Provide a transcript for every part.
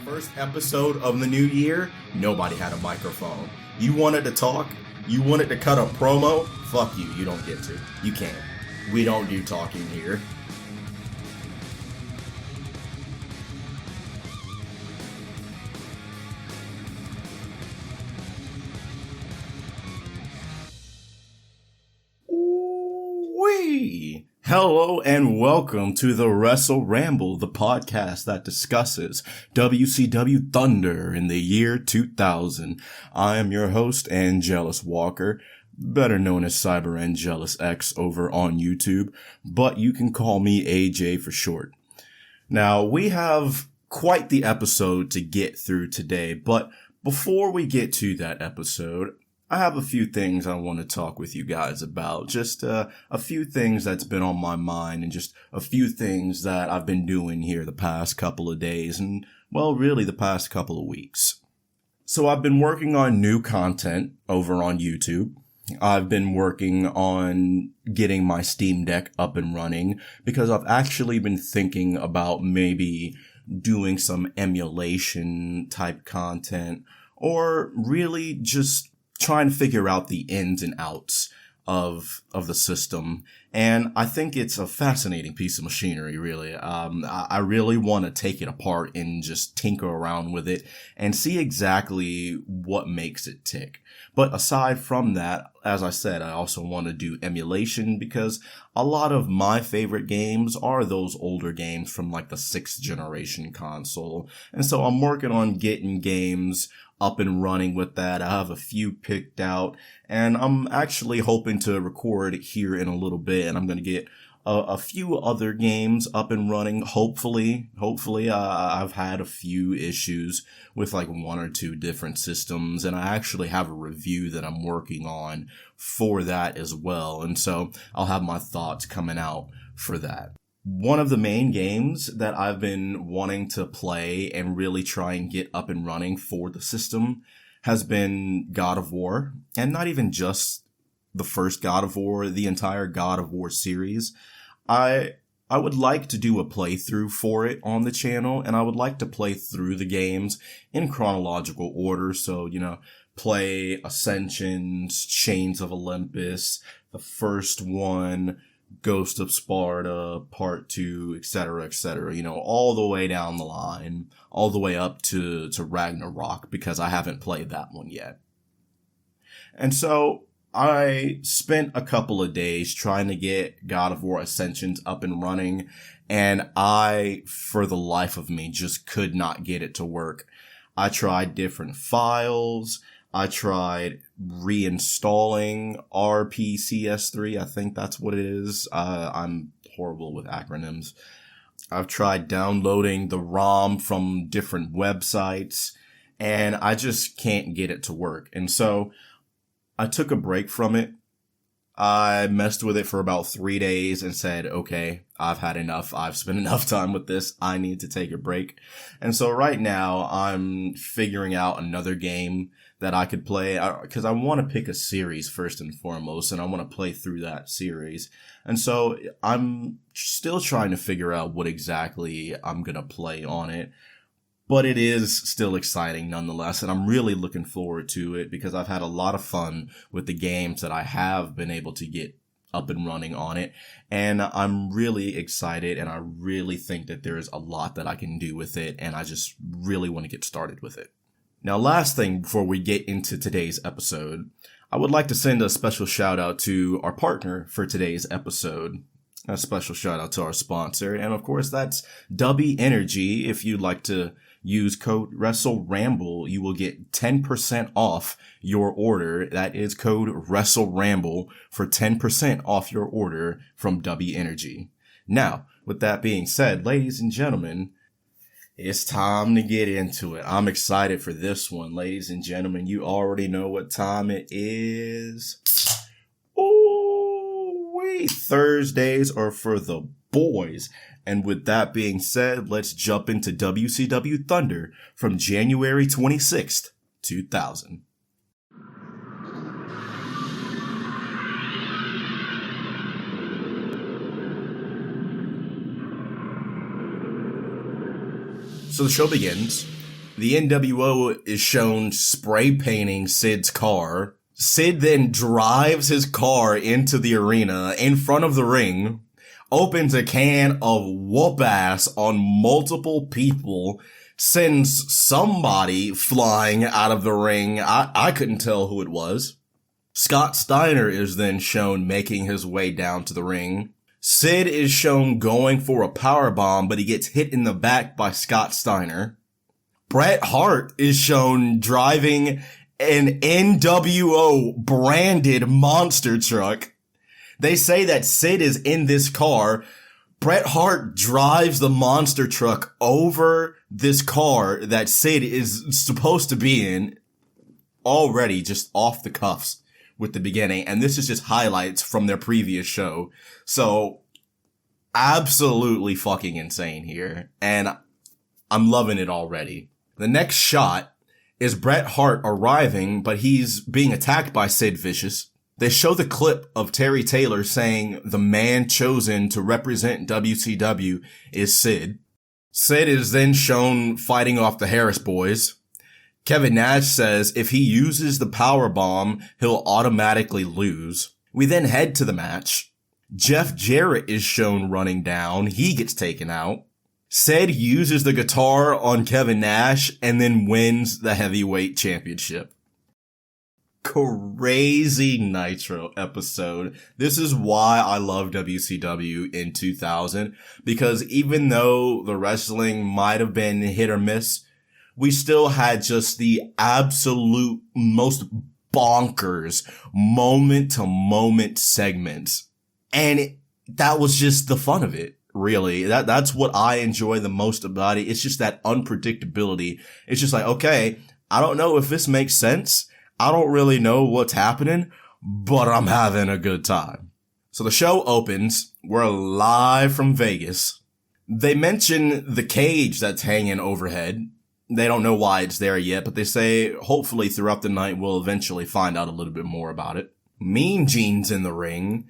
First episode of the new year, nobody had a microphone. You wanted to talk? You wanted to cut a promo? Fuck you, you don't get to. You can't. We don't do talking here. Wee! Hello and welcome to the Wrestle Ramble, the podcast that discusses WCW Thunder in the year 2000. I am your host, Angelus Walker, better known as CyberAngelusX over on YouTube, but you can call me AJ for short. Now, we have quite the episode to get through today, but before we get to that episode, I have a few things I want to talk with you guys about. Just a few things that's been on my mind and just a few things that I've been doing here the past couple of days and, well, really the past couple of weeks. So I've been working on new content over on YouTube. I've been working on getting my Steam Deck up and running because I've actually been thinking about maybe doing some emulation type content or really just trying to figure out the ins and outs of the system. And I think it's a fascinating piece of machinery, really. I really want to take it apart and just tinker around with it and see exactly what makes it tick. But aside from that, as I said, I also want to do emulation because a lot of my favorite games are those older games from like the 6th generation console. And so I'm working on getting games up and running with that. I have a few picked out and I'm actually hoping to record here in a little bit, and I'm going to get a few other games up and running. Hopefully, I've had a few issues with like one or two different systems, and I actually have a review that I'm working on for that as well. And so I'll have my thoughts coming out for that. One of the main games that I've been wanting to play and really try and get up and running for the system has been God of War, and not even just the first God of War, the entire God of War series. I would like to do a playthrough for it on the channel, and I would like to play through the games in chronological order. So, play Ascensions, Chains of Olympus, the first one, Ghost of Sparta, Part 2, etc., all the way down the line, all the way up to Ragnarok, because I haven't played that one yet. And so I spent a couple of days trying to get God of War Ascensions up and running, and I, for the life of me, just could not get it to work. I tried different files. I tried reinstalling RPCS3. I think that's what it is. I'm horrible with acronyms. I've tried downloading the ROM from different websites, and I just can't get it to work. And so I took a break from it. I messed with it for about 3 days and said, okay, I've had enough. I've spent enough time with this. I need to take a break. And so right now I'm figuring out another game that I could play because I want to pick a series first and foremost, and I want to play through that series. And so I'm still trying to figure out what exactly I'm going to play on it. But it is still exciting nonetheless, and I'm really looking forward to it because I've had a lot of fun with the games that I have been able to get up and running on it. And I'm really excited, and I really think that there's a lot that I can do with it, and I just really want to get started with it. Now, last thing before we get into today's episode, I would like to send a special shout out to our partner for today's episode. A special shout out to our sponsor, and of course that's W Energy. If you'd like to use code Wrestle Ramble, you will get 10% off your order. That is code Wrestle Ramble for 10% off your order from W Energy. Now, with that being said, ladies and gentlemen, it's time to get into it. I'm excited for this one, ladies and gentlemen. You already know what time it is. Thursdays are for the boys. And with that being said, let's jump into WCW Thunder from January 26th, 2000. So the show begins The NWO is shown spray painting Sid's car. Sid then drives his car into the arena in front of the ring, opens a can of whoop ass on multiple people, sends somebody flying out of the ring. I couldn't tell who it was. Scott Steiner is then shown making his way down to the ring. Sid is shown going for a powerbomb, but he gets hit in the back by Scott Steiner. Bret Hart is shown driving an NWO branded monster truck. They say that Sid is in this car. Bret Hart drives the monster truck over this car that Sid is supposed to be in, already just off the cuffs with the beginning. And this is just highlights from their previous show. So absolutely fucking insane here. And I'm loving it already. The next shot is Bret Hart arriving, but he's being attacked by Sid Vicious. They show the clip of Terry Taylor saying the man chosen to represent WCW is Sid. Sid is then shown fighting off the Harris boys. Kevin Nash says if he uses the power bomb, he'll automatically lose. We then head to the match. Jeff Jarrett is shown running down. He gets taken out. Sid uses the guitar on Kevin Nash and then wins the heavyweight championship. Crazy Nitro episode. This is why I love WCW in 2000, because even though the wrestling might have been hit or miss, we still had just the absolute most bonkers moment to moment segments. And that was just the fun of it. Really, that's what I enjoy the most about it. It's just that unpredictability. It's just like, okay, I don't know if this makes sense. I don't really know what's happening, but I'm having a good time. So the show opens. We're live from Vegas. They mention the cage that's hanging overhead. They don't know why it's there yet, but they say hopefully throughout the night we'll eventually find out a little bit more about it. Mean Gene's in the ring,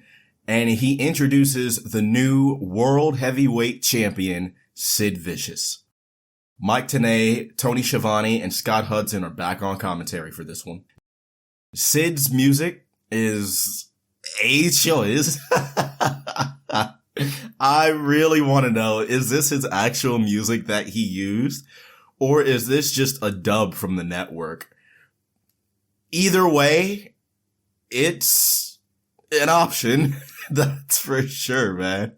and he introduces the new World Heavyweight Champion, Sid Vicious. Mike Tenay, Tony Schiavone, and Scott Hudson are back on commentary for this one. Sid's music is a choice. I really want to know, is this his actual music that he used? Or is this just a dub from the network? Either way, it's an option. That's for sure, man.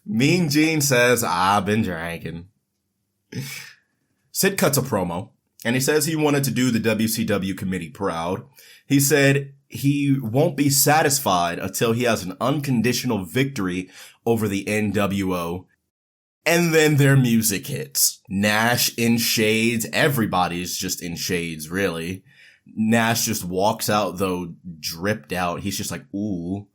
Mean Gene says, I've been drinking. Sid cuts a promo, and he says he wanted to do the WCW committee proud. He said he won't be satisfied until he has an unconditional victory over the NWO. And then their music hits. Nash in shades. Everybody's just in shades, really. Nash just walks out, though, dripped out. He's just like, ooh,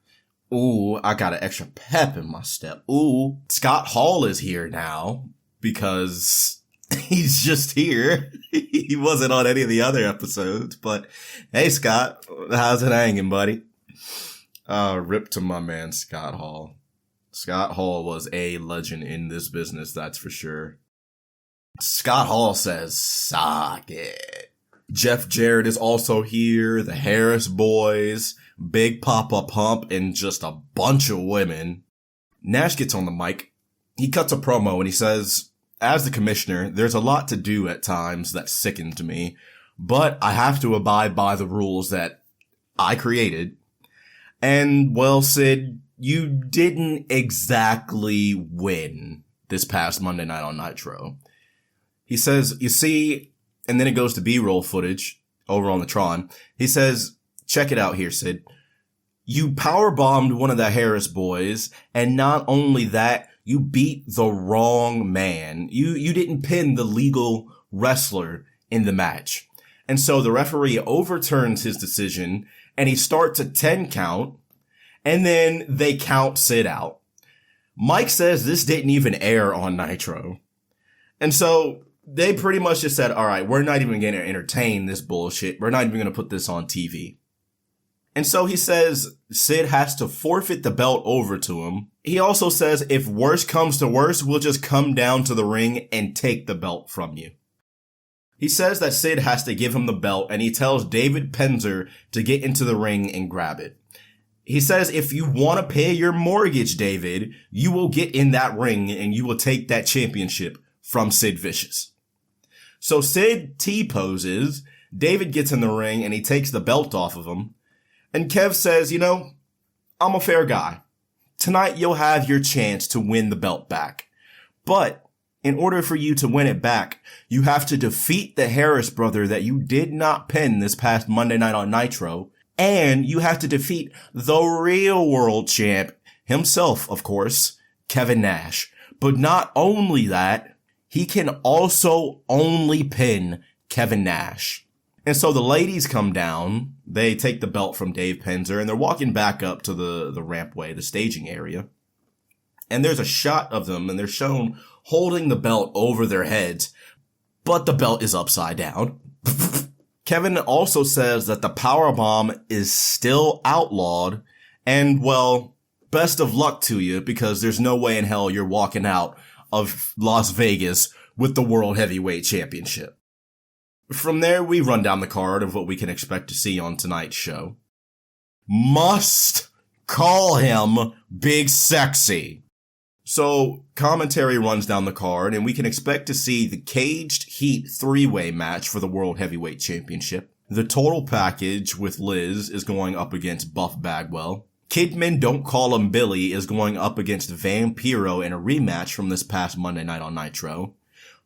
I got an extra pep in my step. Ooh. Scott Hall is here now because he's just here. He wasn't on any of the other episodes, but hey, Scott, how's it hanging, buddy? Rip to my man, Scott Hall. Scott Hall was a legend in this business, that's for sure. Scott Hall says, sock it. Jeff Jarrett is also here, the Harris boys, Big Papa Pump, and just a bunch of women. Nash gets on the mic. He cuts a promo and he says, as the commissioner, there's a lot to do at times that sickens me, but I have to abide by the rules that I created. And, well, Sid, you didn't exactly win this past Monday night on Nitro. He says, you see, and then it goes to B-roll footage over on the Tron. He says, check it out here, Sid. You powerbombed one of the Harris boys, and not only that, you beat the wrong man. You didn't pin the legal wrestler in the match. And so the referee overturns his decision, and he starts a 10 count, and then they count Sid out. Mike says this didn't even air on Nitro. And so they pretty much just said, all right, we're not even going to entertain this bullshit. We're not even going to put this on TV. And so he says Sid has to forfeit the belt over to him. He also says if worse comes to worse, we'll just come down to the ring and take the belt from you. He says that Sid has to give him the belt, and he tells David Penzer to get into the ring and grab it. He says, if you want to pay your mortgage, David, you will get in that ring and you will take that championship from Sid Vicious. So Sid T-poses, David gets in the ring and he takes the belt off of him. And Kev says, I'm a fair guy. Tonight you'll have your chance to win the belt back. But in order for you to win it back, you have to defeat the Harris brother that you did not pin this past Monday night on Nitro. And you have to defeat the real world champ himself, of course, Kevin Nash. But not only that, he can also only pin Kevin Nash. And so the ladies come down, they take the belt from Dave Penzer, and they're walking back up to the rampway, the staging area. And there's a shot of them, and they're shown holding the belt over their heads, but the belt is upside down. Kevin also says that the powerbomb is still outlawed, and, well, best of luck to you, because there's no way in hell you're walking out of Las Vegas with the World Heavyweight Championship. From there, we run down the card of what we can expect to see on tonight's show. Must call him Big Sexy. So, commentary runs down the card, and we can expect to see the Caged Heat 3-way match for the World Heavyweight Championship. The total package with Liz is going up against Buff Bagwell. Kidman Don't Call Him Billy is going up against Vampiro in a rematch from this past Monday night on Nitro.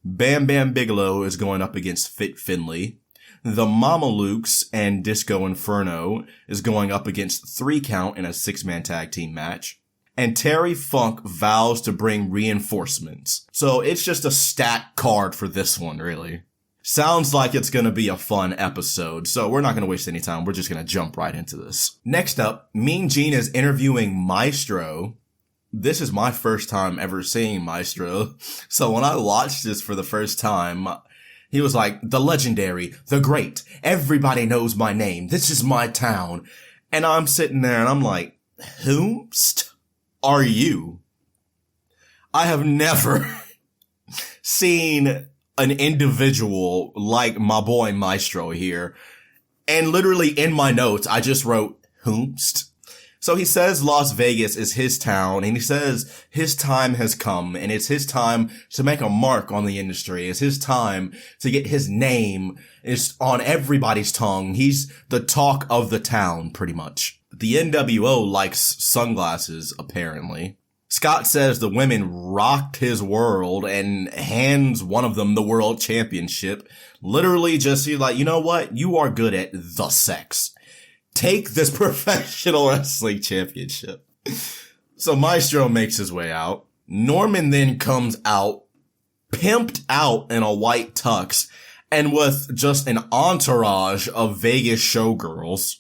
Bam Bam Bigelow is going up against Fit Finlay. The Mamalukes and Disco Inferno is going up against 3 Count in a 6-man tag team match. And Terry Funk vows to bring reinforcements. So it's just a stacked card for this one, really. Sounds like it's going to be a fun episode, so we're not going to waste any time. We're just going to jump right into this. Next up, Mean Gene is interviewing Maestro. This is my first time ever seeing Maestro. So when I watched this for the first time, he was like, the legendary, the great, everybody knows my name. This is my town. And I'm sitting there and I'm like, whomst are you? I have never seen an individual like my boy Maestro here. And literally in my notes, I just wrote, whomst. So he says Las Vegas is his town, and he says his time has come, and it's his time to make a mark on the industry. It's his time to get his name is on everybody's tongue. He's the talk of the town, pretty much. The NWO likes sunglasses, apparently. Scott says the women rocked his world and hands one of them the world championship. Literally just, he's like, you know what? You are good at the sex. Take this professional wrestling championship. So Maestro makes his way out. Norman then comes out, pimped out in a white tux, and with just an entourage of Vegas showgirls.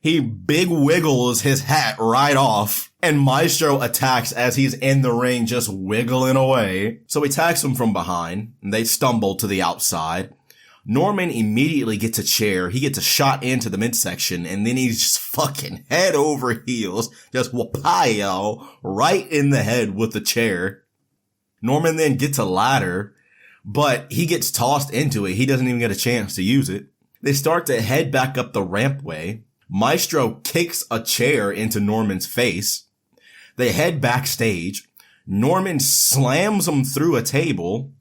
He big wiggles his hat right off, and Maestro attacks as he's in the ring just wiggling away. So he attacks him from behind, and they stumble to the outside. Norman immediately gets a chair. He gets a shot into the midsection, and then he's just fucking head over heels, just whapayo right in the head with the chair. Norman then gets a ladder, but he gets tossed into it. He doesn't even get a chance to use it. They start to head back up the rampway. Maestro kicks a chair into Norman's face. They head backstage. Norman slams him through a table.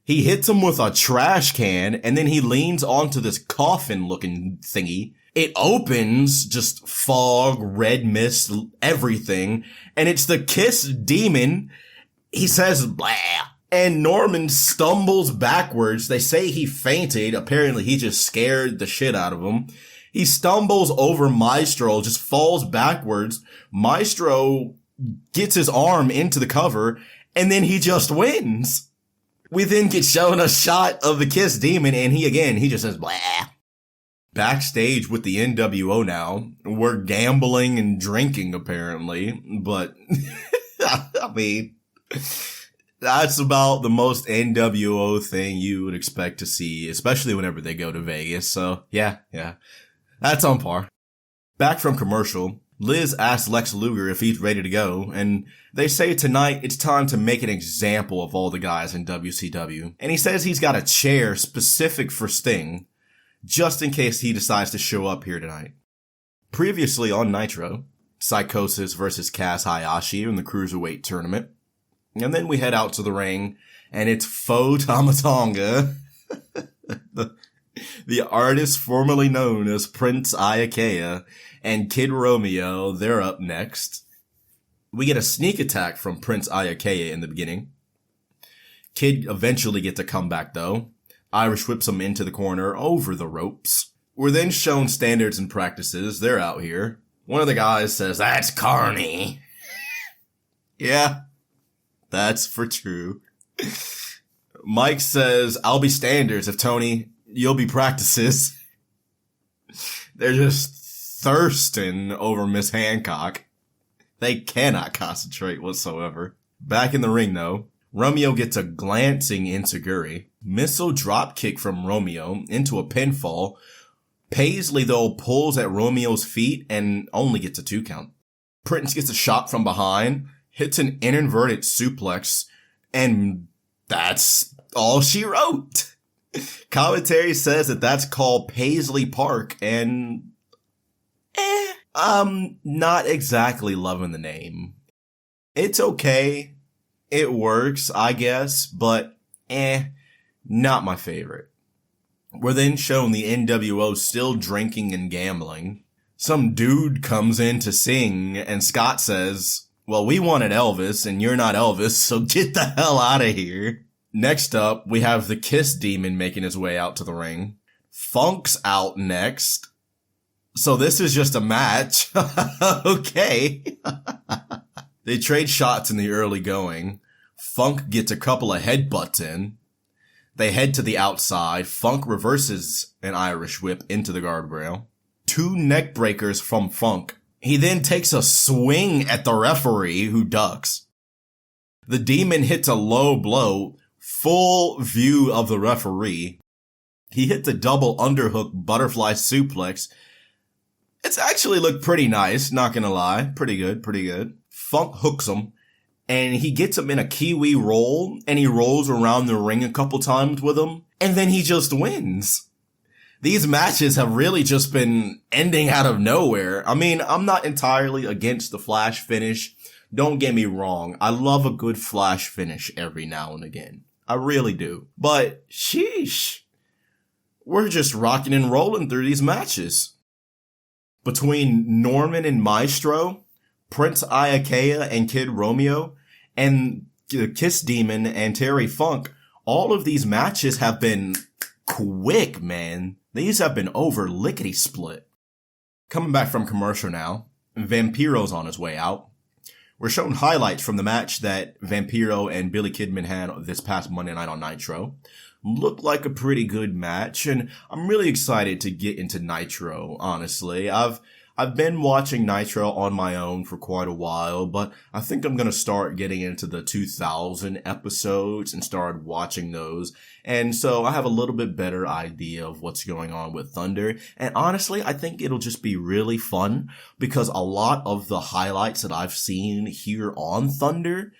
He hits him with a trash can, and then he leans onto this coffin-looking thingy. It opens, just fog, red mist, everything, and it's the Kiss demon. He says, blah, and Norman stumbles backwards. They say he fainted. Apparently, he just scared the shit out of him. He stumbles over Maestro, just falls backwards. Maestro gets his arm into the cover, and then he just wins. We then get shown a shot of the Kiss demon, and he just says, blah. Backstage with the NWO now, we're gambling and drinking, apparently, but, I mean, that's about the most NWO thing you would expect to see, especially whenever they go to Vegas, so, yeah. That's on par. Back from commercial, Liz asks Lex Luger if he's ready to go, and they say tonight it's time to make an example of all the guys in WCW. And he says he's got a chair specific for Sting, just in case he decides to show up here tonight. Previously on Nitro, Psychosis versus Kaz Hayashi in the Cruiserweight tournament. And then we head out to the ring, and it's Faux Tama Tonga, the artist formerly known as Prince Iaukea, and Kid Romeo. They're up next. We get a sneak attack from Prince Iaukea in the beginning. Kid eventually gets a comeback though. Irish whips him into the corner over the ropes. We're then shown standards and practices. They're out here. One of the guys says, "That's Carney." Yeah, that's for true. Mike says, "I'll be standards if Tony, you'll be practices." They're just thirsting over Miss Hancock. They cannot concentrate whatsoever. Back in the ring though, Romeo gets a glancing enziguri. Missile drop kick from Romeo into a pinfall. Paisley though pulls at Romeo's feet and only gets a 2 count. Prince gets a shot from behind, hits an inverted suplex, and that's all she wrote. Commentary says that that's called Paisley Park, and I'm not exactly loving the name. It's okay. It works, I guess, but not my favorite. We're then shown the NWO still drinking and gambling. Some dude comes in to sing, and Scott says, "Well, we wanted Elvis, and you're not Elvis, so get the hell out of here." Next up, we have the Kiss Demon making his way out to the ring. Funk's out next. So this is just a match. Okay. They trade shots in the early going. Funk gets a couple of headbutts in. They head to the outside. Funk reverses an Irish whip into the guardrail. 2 neck breakers from Funk. He then takes a swing at the referee, who ducks. The Demon hits a low blow, full view of the referee. He hits a double underhook butterfly suplex. It's actually looked pretty nice, not gonna lie. Pretty good. Funk hooks him, and he gets him in a Kiwi roll, and he rolls around the ring a couple times with him, and then he just wins. These matches have really just been ending out of nowhere. I mean, I'm not entirely against the flash finish. Don't get me wrong. I love a good flash finish every now and again. I really do. But, sheesh. We're just rocking and rolling through these matches. Between Norman and Maestro, Prince Iaukea and Kid Romeo, and the Kiss Demon and Terry Funk, all of these matches have been quick, man. These have been over lickety-split. Coming back from commercial now, Vampiro's on his way out. We're shown highlights from the match that Vampiro and Billy Kidman had this past Monday night on Nitro. Looked like a pretty good match, and I'm really excited to get into Nitro, honestly. I've been watching Nitro on my own for quite a while, but I think I'm gonna start getting into the 2000 episodes and start watching those. And so I have a little bit better idea of what's going on with Thunder. And honestly, I think it'll just be really fun because a lot of the highlights that I've seen here on Thunder,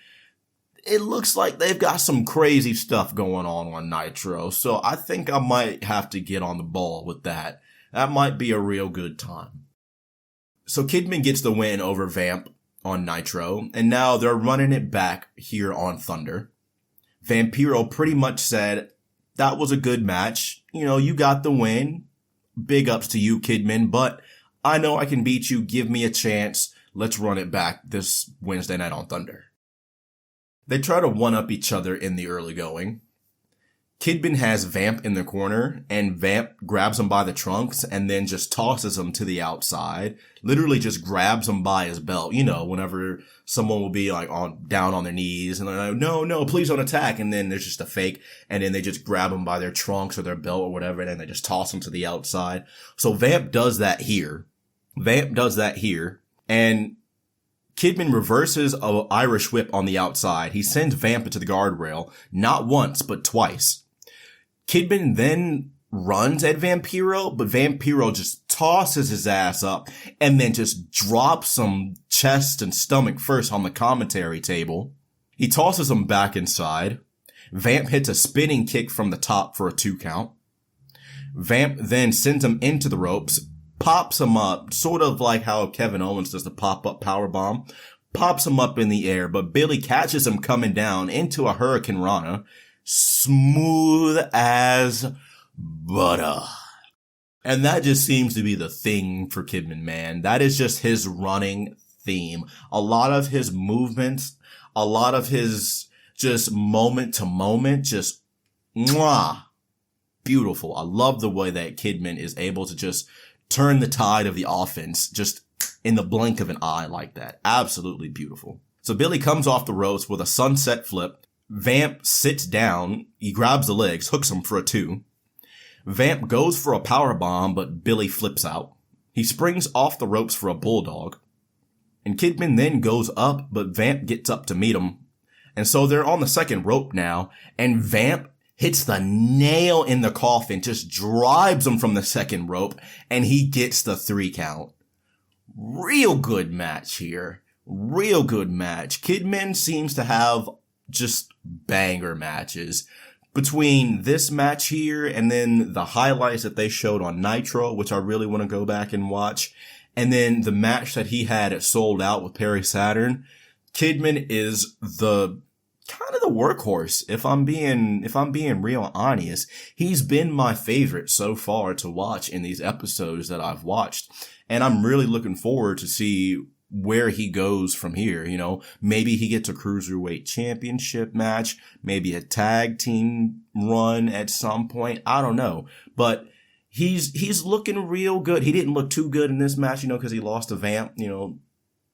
it looks like they've got some crazy stuff going on Nitro. So I think I might have to get on the ball with that. That might be a real good time. So Kidman gets the win over Vamp on Nitro, and now they're running it back here on Thunder. Vampiro pretty much said, that was a good match. You know, you got the win. Big ups to you, Kidman, but I know I can beat you. Give me a chance. Let's run it back this Wednesday night on Thunder. They try to one-up each other in the early going. Kidman has Vamp in the corner, and Vamp grabs him by the trunks and then just tosses him to the outside. Literally just grabs him by his belt. You know, whenever someone will be like down on their knees and they're like, no, please don't attack. And then there's just a fake, and then they just grab him by their trunks or their belt or whatever, and then they just toss him to the outside. So Vamp does that here. And Kidman reverses an Irish whip on the outside. He sends Vamp into the guardrail, not once, but twice. Kidman then runs at Vampiro, but Vampiro just tosses his ass up and then just drops some chest and stomach first on the commentary table. He tosses him back inside. Vamp hits a spinning kick from the top for a 2 count. Vamp then sends him into the ropes, pops him up, sort of like how Kevin Owens does the pop-up powerbomb, pops him up in the air, but Billy catches him coming down into a Hurricane Rana, smooth as butter. And that just seems to be the thing for Kidman, man. That is just his running theme. A lot of his movements, a lot of his just moment to moment, just mwah, beautiful. I love the way that Kidman is able to just turn the tide of the offense just in the blink of an eye like that. Absolutely beautiful. So Billy comes off the ropes with a sunset flip. Vamp sits down. He grabs the legs, hooks him for a 2. Vamp goes for a powerbomb, but Billy flips out. He springs off the ropes for a bulldog. And Kidman then goes up, but Vamp gets up to meet him. And so they're on the second rope now, and Vamp hits the nail in the coffin, just drives him from the second rope, and he gets the 3 count. Real good match here. Real good match. Kidman seems to have just banger matches. Between this match here and then the highlights that they showed on Nitro, which I really want to go back and watch, and then the match that he had at Sold Out with Perry Saturn, Kidman is the kind of the workhorse. If I'm being real honest, he's been my favorite so far to watch in these episodes that I've watched. And I'm really looking forward to see where he goes from here. You know, maybe he gets a cruiserweight championship match, maybe a tag team run at some point. I don't know, but he's looking real good. He didn't look too good in this match, you know, cause he lost to Vamp, you know,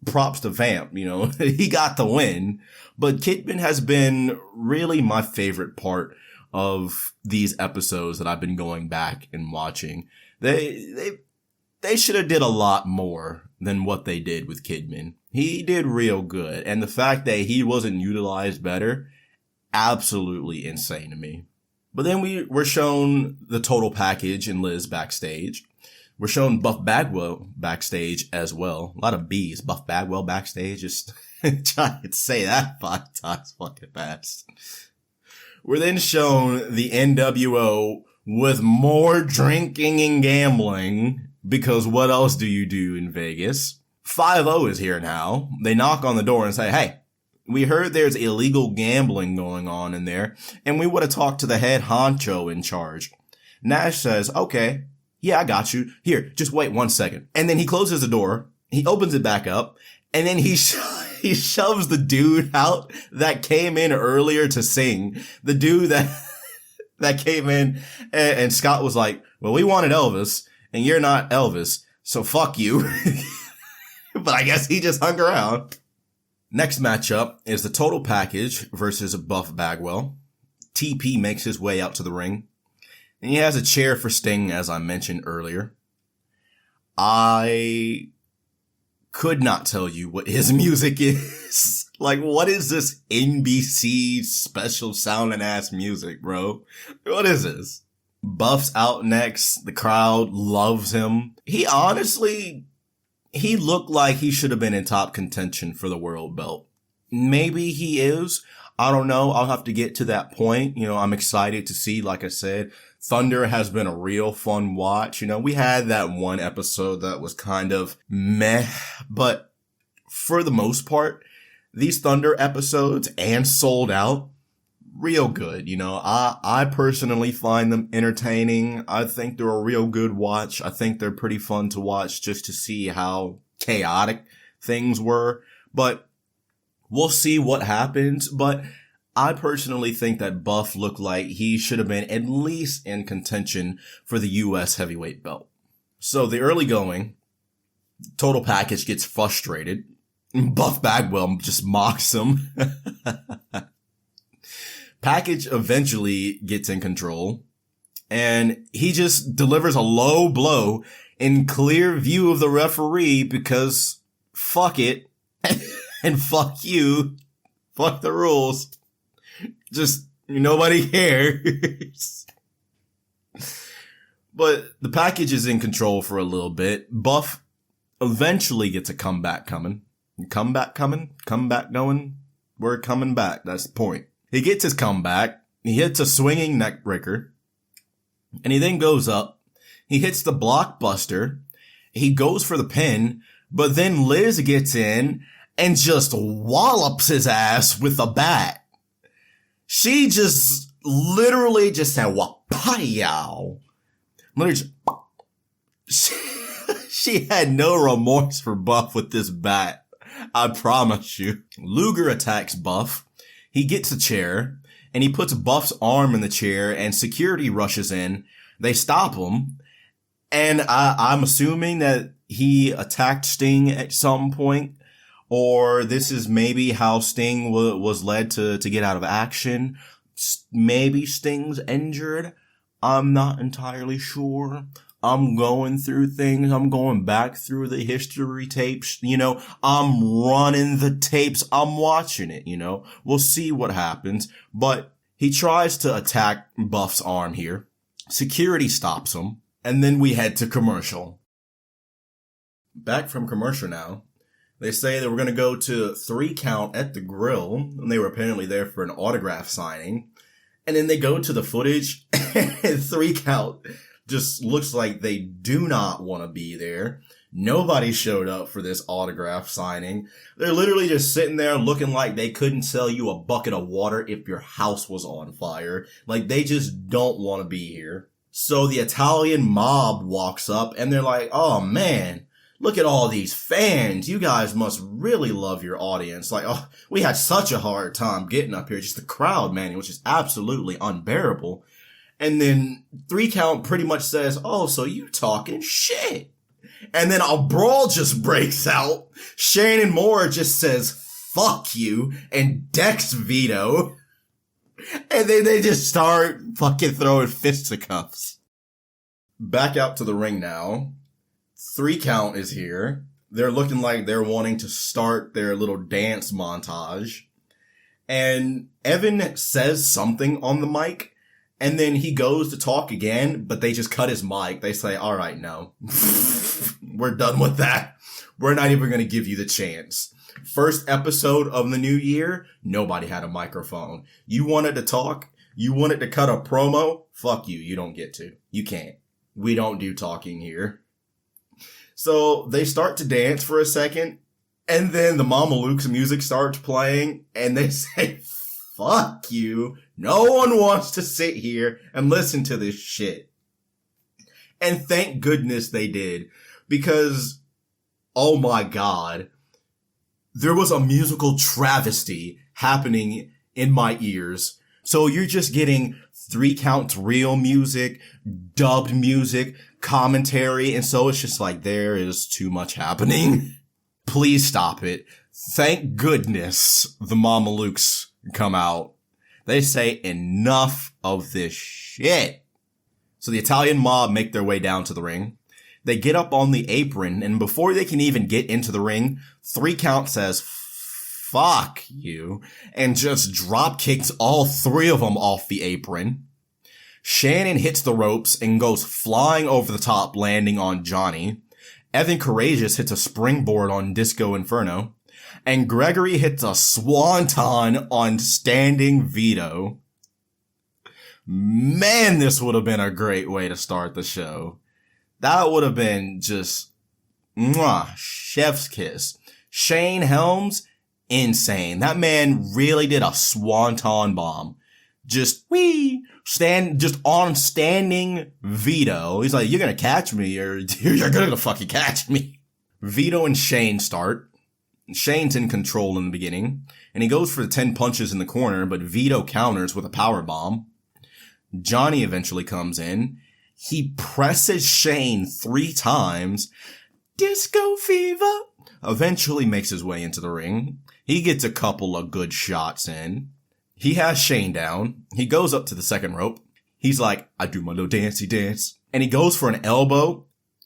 props to Vamp, you know, he got the win, but Kidman has been really my favorite part of these episodes that I've been going back and watching. They should have did a lot more than what they did with Kidman. He did real good. And the fact that he wasn't utilized better, absolutely insane to me. But then we're shown the total package and Liz backstage. We're shown Buff Bagwell backstage as well. A lot of B's. Buff Bagwell backstage. Just trying to say that 5 times fucking fast. We're then shown the NWO with more drinking and gambling. Because what else do you do in Vegas? 5-0 is here now. They knock on the door and say, hey, we heard there's illegal gambling going on in there, and we would have talked to the head honcho in charge. Nash says, okay, yeah, I got you. Here, just wait 1 second. And then he closes the door, he opens it back up, and then he shoves the dude out that came in earlier to sing. The dude that came in, and Scott was like, well, we wanted Elvis. And you're not Elvis, so fuck you. But I guess he just hung around. Next matchup is the Total Package versus Buff Bagwell. TP makes his way out to the ring. And he has a chair for Sting, as I mentioned earlier. I could not tell you what his music is. Like, what is this NBC special sounding ass music, bro? What is this? Buff's out next. The crowd loves him. He looked like he should have been in top contention for the world belt. Maybe he is. I don't know. I'll have to get to that point. You know, I'm excited to see, like I said, Thunder has been a real fun watch. You know, we had that one episode that was kind of meh, but for the most part, these Thunder episodes and Sold Out, real good. You know, I personally find them entertaining. I think they're a real good watch. I think they're pretty fun to watch just to see how chaotic things were, but we'll see what happens. But I personally think that Buff looked like he should have been at least in contention for the U.S. heavyweight belt. So the early going, Total Package gets frustrated. Buff Bagwell just mocks him. Package eventually gets in control, and he just delivers a low blow in clear view of the referee because fuck it, and fuck you, fuck the rules, just nobody cares. But the package is in control for a little bit. Buff eventually gets a comeback coming. Comeback coming? Comeback going? We're coming back. That's the point. He gets his comeback. He hits a swinging neck breaker. And he then goes up. He hits the blockbuster. He goes for the pin. But then Liz gets in and just wallops his ass with a bat. She just literally just said, "Wapow." Literally just, she had no remorse for Buff with this bat. I promise you. Luger attacks Buff. He gets a chair and he puts Buff's arm in the chair and security rushes in. They stop him. And I'm assuming that he attacked Sting at some point, or this is maybe how Sting was led to get out of action. Maybe Sting's injured. I'm not entirely sure. I'm going through things. I'm going back through the history tapes. I'm running the tapes. I'm watching it, We'll see what happens. But he tries to attack Buff's arm here. Security stops him. And then we head to commercial. Back from commercial now. They say that we're going to go to 3 Count at the Grill. And they were apparently there for an autograph signing. And then they go to the footage. And 3 Count just looks like they do not want to be there. Nobody showed up for this autograph signing. They're literally just sitting there looking like they couldn't sell you a bucket of water if your house was on fire. Like they just don't want to be here. So the Italian mob walks up and they're like, "Oh man, look at all these fans. You guys must really love your audience. Like, oh, we had such a hard time getting up here. Just the crowd, man, it was just absolutely unbearable." And then 3 Count pretty much says, "Oh, so you talking shit." And then a brawl just breaks out. Shane and Moore just says, "Fuck you," and decks Vito. And then they just start fucking throwing fisticuffs. Back out to the ring now. 3 Count is here. They're looking like they're wanting to start their little dance montage. And Evan says something on the mic. And then he goes to talk again, but they just cut his mic. They say, "All right, no. We're done with that. We're not even going to give you the chance." First episode of the new year, nobody had a microphone. You wanted to talk? You wanted to cut a promo? Fuck you. You don't get to. You can't. We don't do talking here. So they start to dance for a second, and then the Mama Luke's music starts playing, and they say, "Fuck you. No one wants to sit here and listen to this shit." And thank goodness they did, because, oh my God, there was a musical travesty happening in my ears. So you're just getting 3 Count's real music, dubbed music, commentary, and so it's just like there is too much happening. Please stop it. Thank goodness the Mama Lukes come out. They say enough of this shit. So the Italian mob make their way down to the ring. They get up on the apron, and before they can even get into the ring, 3 Count says, "Fuck you," and just drop kicks all 3 of them off the apron. Shannon hits the ropes and goes flying over the top, landing on Johnny. Evan Courageous hits a springboard on Disco Inferno. And Gregory hits a swanton on Standing Vito. Man, this would have been a great way to start the show. That would have been just, chef's kiss. Shane Helms, insane. That man really did a swanton bomb. Just, just on Standing Vito. He's like, "You're gonna catch me, or you're gonna fucking catch me." Vito and Shane start. Shane's in control in the beginning, and he goes for the 10 punches in the corner, but Vito counters with a power bomb. Johnny eventually comes in. He presses Shane 3 times. Disco fever. Eventually makes his way into the ring. He gets a couple of good shots in. He has Shane down. He goes up to the second rope. He's like, "I do my little dancey dance." And he goes for an elbow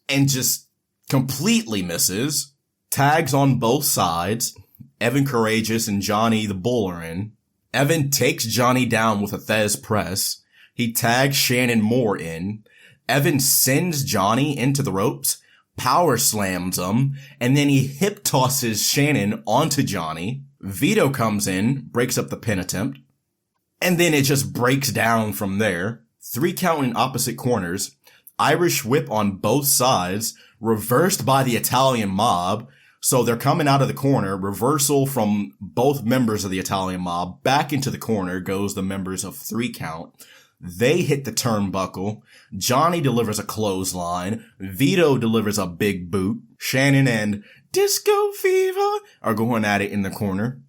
and just completely misses. Tags on both sides. Evan Courageous and Johnny the Bull are in. Evan takes Johnny down with a Thez press. He tags Shannon Moore in. Evan sends Johnny into the ropes, power slams him, and then he hip tosses Shannon onto Johnny. Vito comes in, breaks up the pin attempt, and then it just breaks down from there. 3 count in opposite corners, Irish whip on both sides, reversed by the Italian mob. So they're coming out of the corner, reversal from both members of the Italian mob, back into the corner goes the members of 3 count. They hit the turnbuckle. Johnny delivers a clothesline. Vito delivers a big boot. Shannon and Disco Fever are going at it in the corner.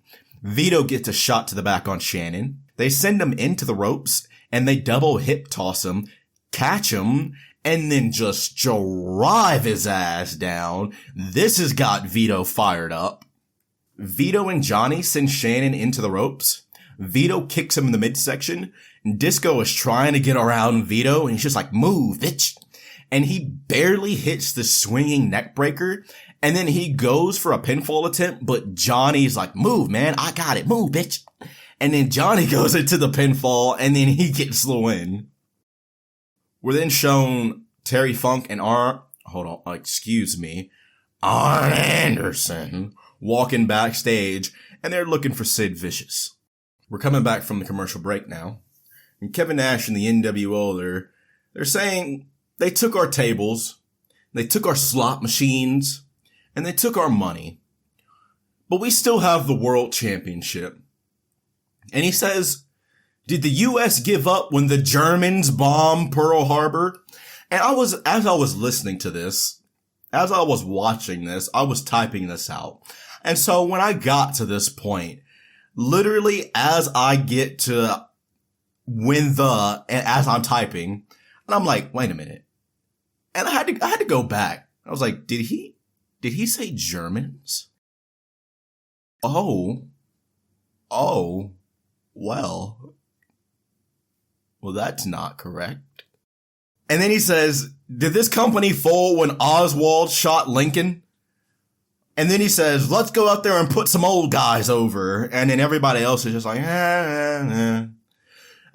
Vito gets a shot to the back on Shannon. They send him into the ropes and they double hip toss him, catch him, and then just drive his ass down. This has got Vito fired up. Vito and Johnny send Shannon into the ropes. Vito kicks him in the midsection. Disco is trying to get around Vito, and he's just like, move, bitch. And he barely hits the swinging neck breaker. And then he goes for a pinfall attempt, but Johnny's like, move, man. I got it. Move, bitch. And then Johnny goes into the pinfall, and then he gets the win. We're then shown Terry Funk and Arn Anderson walking backstage, and they're looking for Sid Viscous. We're coming back from the commercial break now. And Kevin Nash and the NWO, they're saying they took our tables, they took our slot machines, and they took our money. But we still have the world championship. And he says, did the U.S. give up when the Germans bombed Pearl Harbor? And as I was listening to this, as I was watching this, I was typing this out. And so when I got to this point, literally as I get to as I'm typing, and I'm like, wait a minute. And I had to go back. I was like, did he say Germans? Oh, well, that's not correct. And then he says, did this company fall when Oswald shot Lincoln? And then he says, let's go out there and put some old guys over. And then everybody else is just like, I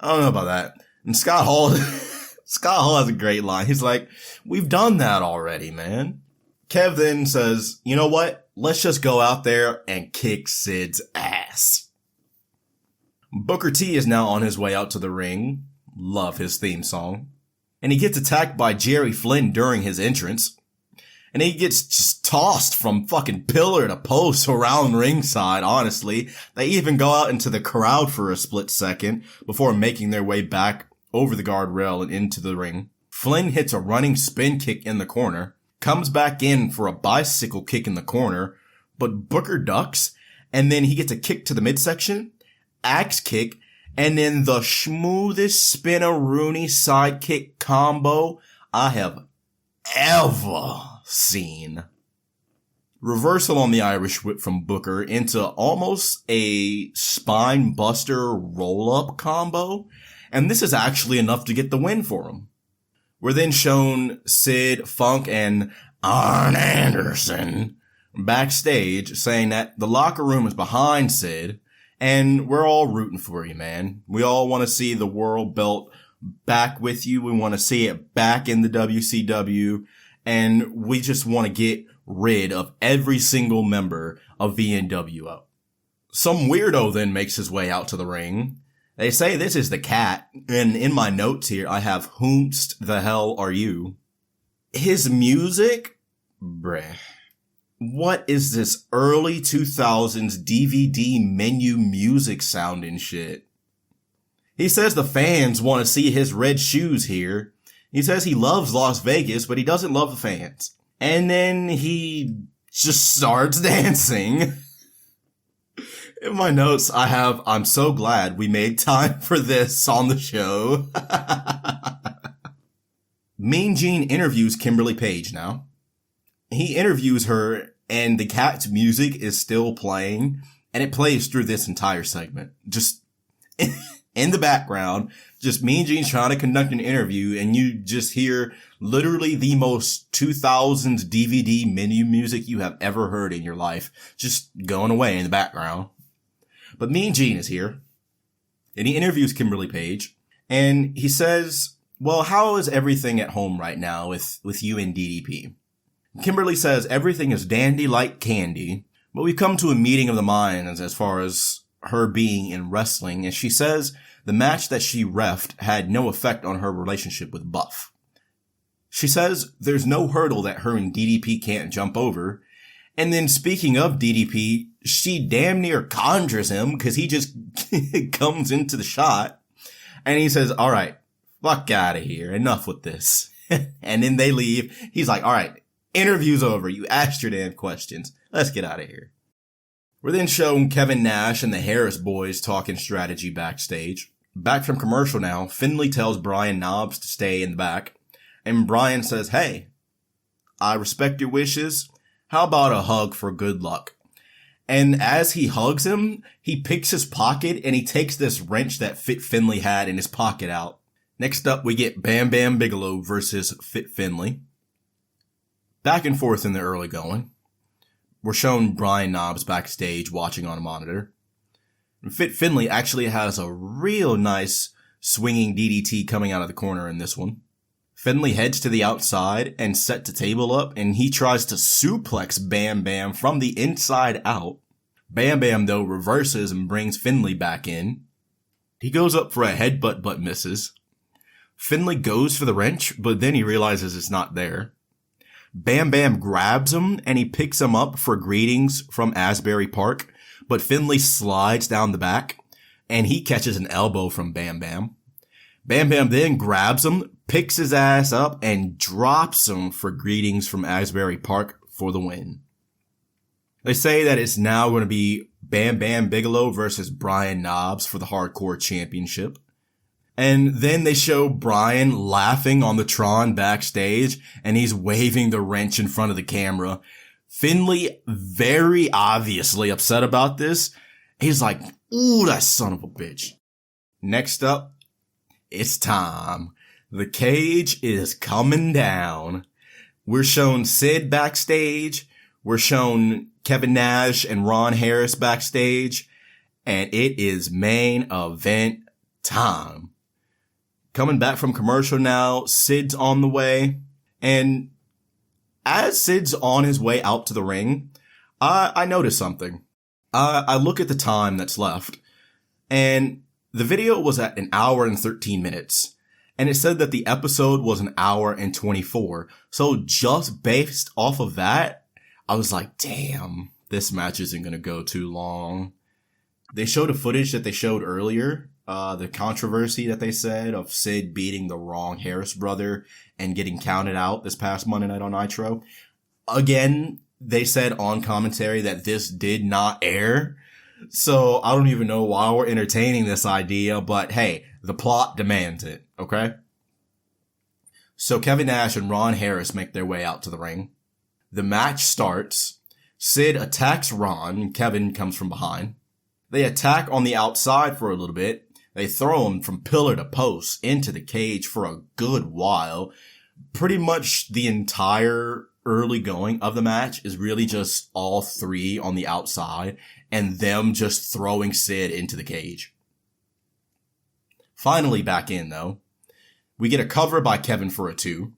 don't know about that. And Scott Hall has a great line. He's like, we've done that already, man. Kev then says, you know what? Let's just go out there and kick Sid's ass. Booker T is now on his way out to the ring. Love his theme song. And he gets attacked by Jerry Flynn during his entrance. And he gets just tossed from fucking pillar to post around ringside, honestly. They even go out into the crowd for a split second before making their way back over the guardrail and into the ring. Flynn hits a running spin kick in the corner, comes back in for a bicycle kick in the corner, but Booker ducks, and then he gets a kick to the midsection, axe kick, and then the smoothest spin-a-rooney sidekick combo I have ever seen. Reversal on the Irish whip from Booker into almost a spine buster roll-up combo, and this is actually enough to get the win for him. We're then shown Sid, Funk, and Arn Anderson backstage saying that the locker room is behind Sid, and we're all rooting for you, man. We all want to see the world belt back with you. We want to see it back in the WCW. And we just want to get rid of every single member of VNWO. Some weirdo then makes his way out to the ring. They say this is the Cat. And in my notes here, I have, whomst the hell are you? His music? Bruh. What is this early 2000s DVD menu music sounding shit? He says the fans want to see his red shoes here. He says he loves Las Vegas, but he doesn't love the fans. And then he just starts dancing. In my notes, I have, I'm so glad we made time for this on the show. Mean Gene interviews Kimberly Page now. He interviews her, and the Cat's music is still playing, and it plays through this entire segment. Just in the background, just Mean Gene trying to conduct an interview, and you just hear literally the most 2000s DVD menu music you have ever heard in your life, just going away in the background. But Mean Gene is here, and he interviews Kimberly Page, and he says, well, how is everything at home right now with you and DDP? Kimberly says everything is dandy like candy, but we've come to a meeting of the minds as far as her being in wrestling, and she says the match that she reffed had no effect on her relationship with Buff. She says there's no hurdle that her and DDP can't jump over, and then speaking of DDP, she damn near conjures him because he just comes into the shot, and he says, all right, fuck out of here, enough with this. And then they leave. He's like, all right, interview's over, you asked your damn questions, let's get out of here. We're then shown Kevin Nash and the Harris boys talking strategy backstage. Back from commercial now, Finlay tells Brian Knobbs to stay in the back, and Brian says, hey, I respect your wishes, how about a hug for good luck? And as he hugs him, he picks his pocket and he takes this wrench that Fit Finlay had in his pocket out. Next up, we get Bam Bam Bigelow versus Fit Finlay. Back and forth in the early going. We're shown Brian Knobbs backstage watching on a monitor. And Fit Finlay actually has a real nice swinging DDT coming out of the corner in this one. Finlay heads to the outside and set the table up, and he tries to suplex Bam Bam from the inside out. Bam Bam, though, reverses and brings Finlay back in. He goes up for a headbutt but misses. Finlay goes for the wrench, but then he realizes it's not there. Bam Bam grabs him and he picks him up for greetings from Asbury Park, but Finlay slides down the back and he catches an elbow from Bam Bam. Bam Bam then grabs him, picks his ass up, and drops him for greetings from Asbury Park for the win. They say that it's now going to be Bam Bam Bigelow versus Brian Knobbs for the Hardcore Championship. And then they show Brian laughing on the Tron backstage, and he's waving the wrench in front of the camera. Finlay very obviously upset about this. He's like, ooh, that son of a bitch. Next up, it's time. The cage is coming down. We're shown Sid backstage. We're shown Kevin Nash and Ron Harris backstage. And it is main event time. Coming back from commercial now, Sid's on the way. And as Sid's on his way out to the ring, I noticed something. I look at the time that's left. And the video was at 1 hour and 13 minutes. And it said that the episode was 1 hour and 24. So just based off of that, I was like, damn, this match isn't going to go too long. They showed a footage that they showed earlier. The controversy that they said of Sid beating the wrong Harris brother and getting counted out this past Monday night on Nitro. Again, they said on commentary that this did not air. So I don't even know why we're entertaining this idea, but hey, the plot demands it, okay? So Kevin Nash and Ron Harris make their way out to the ring. The match starts. Sid attacks Ron. Kevin comes from behind. They attack on the outside for a little bit. They throw him from pillar to post into the cage for a good while. Pretty much the entire early going of the match is really just all three on the outside and them just throwing Sid into the cage. Finally back in though, we get a cover by Kevin for a 2.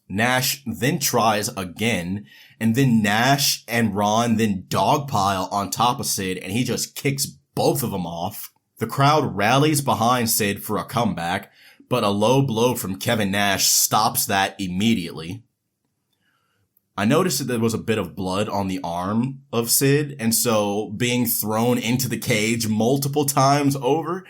Nash then tries again, and then Nash and Ron then dogpile on top of Sid, and he just kicks both of them off. The crowd rallies behind Sid for a comeback, but a low blow from Kevin Nash stops that immediately. I noticed that there was a bit of blood on the arm of Sid, and so being thrown into the cage multiple times over,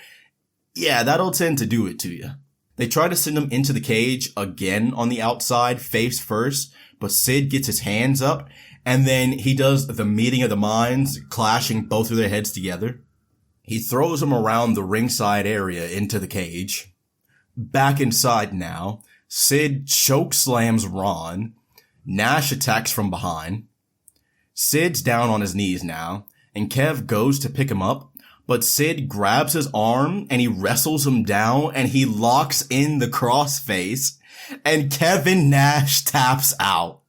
yeah, that'll tend to do it to you. They try to send him into the cage again on the outside, face first, but Sid gets his hands up, and then he does the meeting of the minds, clashing both of their heads together. He throws him around the ringside area into the cage. Back inside now, Sid chokeslams Ron. Nash attacks from behind. Sid's down on his knees now, and Kev goes to pick him up, but Sid grabs his arm and he wrestles him down and he locks in the crossface, and Kevin Nash taps out.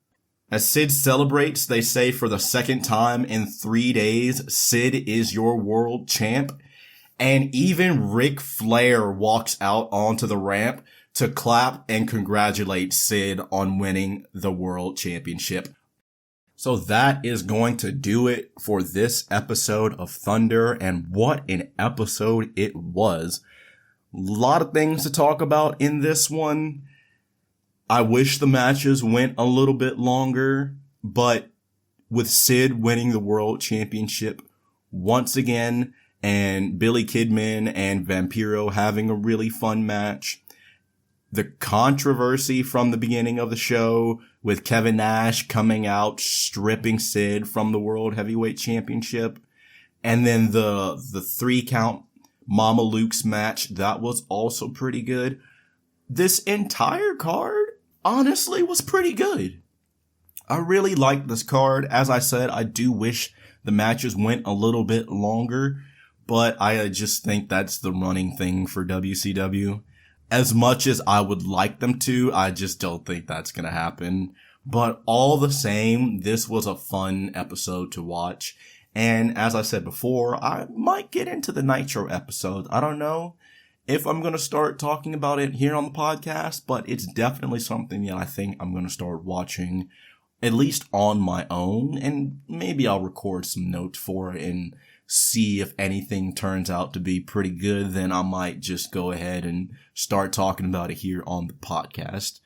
As Sid celebrates, they say for the second time in 3 days, Sid is your world champ. And even Ric Flair walks out onto the ramp to clap and congratulate Sid on winning the World Championship. So that is going to do it for this episode of Thunder, and what an episode it was. A lot of things to talk about in this one. I wish the matches went a little bit longer, but with Sid winning the World Championship once again, and Billy Kidman and Vampiro having a really fun match, the controversy from the beginning of the show with Kevin Nash coming out stripping Sid from the World Heavyweight Championship, and then the 3-count Mama Luke's match, that was also pretty good. This entire card honestly was pretty good. I really liked this card. As I said, I do wish the matches went a little bit longer, but I just think that's the running thing for WCW. As much as I would like them to, I just don't think that's going to happen. But all the same, this was a fun episode to watch. And as I said before, I might get into the Nitro episode. I don't know if I'm going to start talking about it here on the podcast, but it's definitely something that I think I'm going to start watching, at least on my own. And maybe I'll record some notes for it and see if anything turns out to be pretty good. Then I might just go ahead and start talking about it here on the podcast.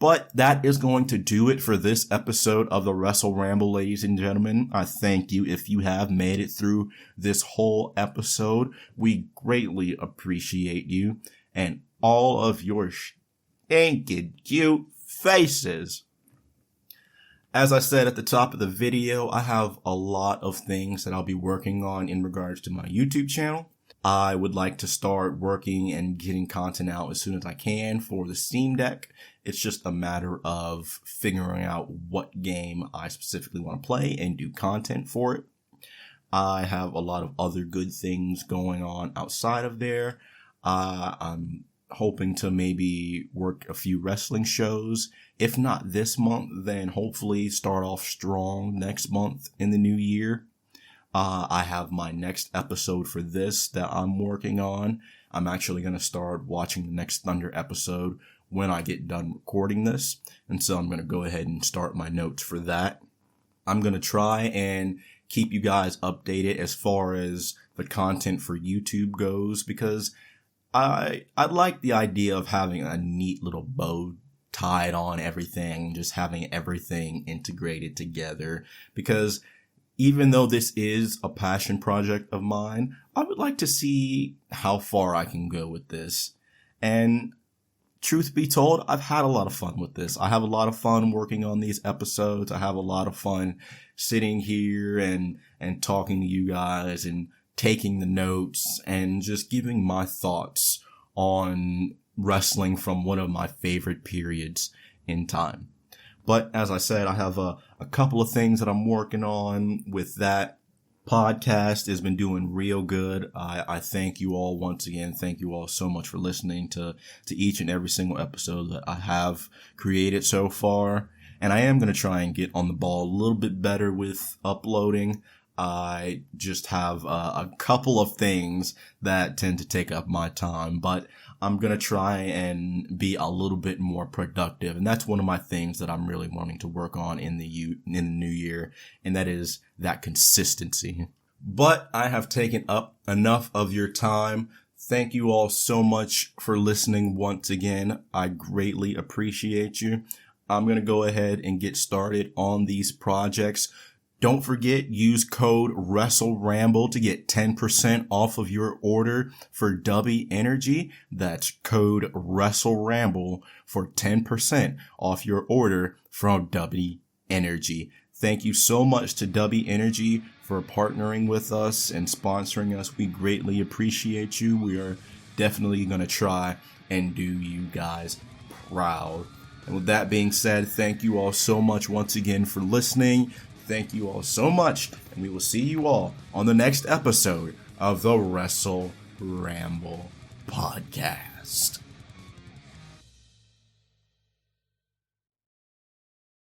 But that is going to do it for this episode of the Wrestle Ramble, ladies and gentlemen. I thank you if you have made it through this whole episode. We greatly appreciate you and all of your stinking cute faces. As I said at the top of the video, I have a lot of things that I'll be working on in regards to my YouTube channel. I would like to start working and getting content out as soon as I can for the Steam Deck. It's just a matter of figuring out what game I specifically want to play and do content for it. I have a lot of other good things going on outside of there. I'm hoping to maybe work a few wrestling shows. If not this month, then hopefully start off strong next month in the new year. I have my next episode for this that I'm working on. I'm actually going to start watching the next Thunder episode when I get done recording this. And so I'm going to go ahead and start my notes for that. I'm going to try and keep you guys updated as far as the content for YouTube goes, because I like the idea of having a neat little bow tied on everything, just having everything integrated together, because even though this is a passion project of mine, I would like to see how far I can go with this. And truth be told, I've had a lot of fun with this. I have a lot of fun working on these episodes. I have a lot of fun sitting here and talking to you guys and taking the notes and just giving my thoughts on wrestling from one of my favorite periods in time. But as I said, I have a couple of things that I'm working on with that. Podcast has been doing real good. I thank you all once again. Thank you all so much for listening to each and every single episode that I have created so far. And I am going to try and get on the ball a little bit better with uploading. I just have a couple of things that tend to take up my time, but I'm going to try and be a little bit more productive. And that's one of my things that I'm really wanting to work on in the new year. And that is that consistency. But I have taken up enough of your time. Thank you all so much for listening once again. I greatly appreciate you. I'm going to go ahead and get started on these projects. Don't forget, use code WrestleRamble to get 10% off of your order for W Energy. That's code WrestleRamble for 10% off your order from W Energy. Thank you so much to W Energy for partnering with us and sponsoring us. We greatly appreciate you. We are definitely going to try and do you guys proud. And with that being said, thank you all so much once again for listening. Thank you all so much, and we will see you all on the next episode of the Wrestle Ramble podcast.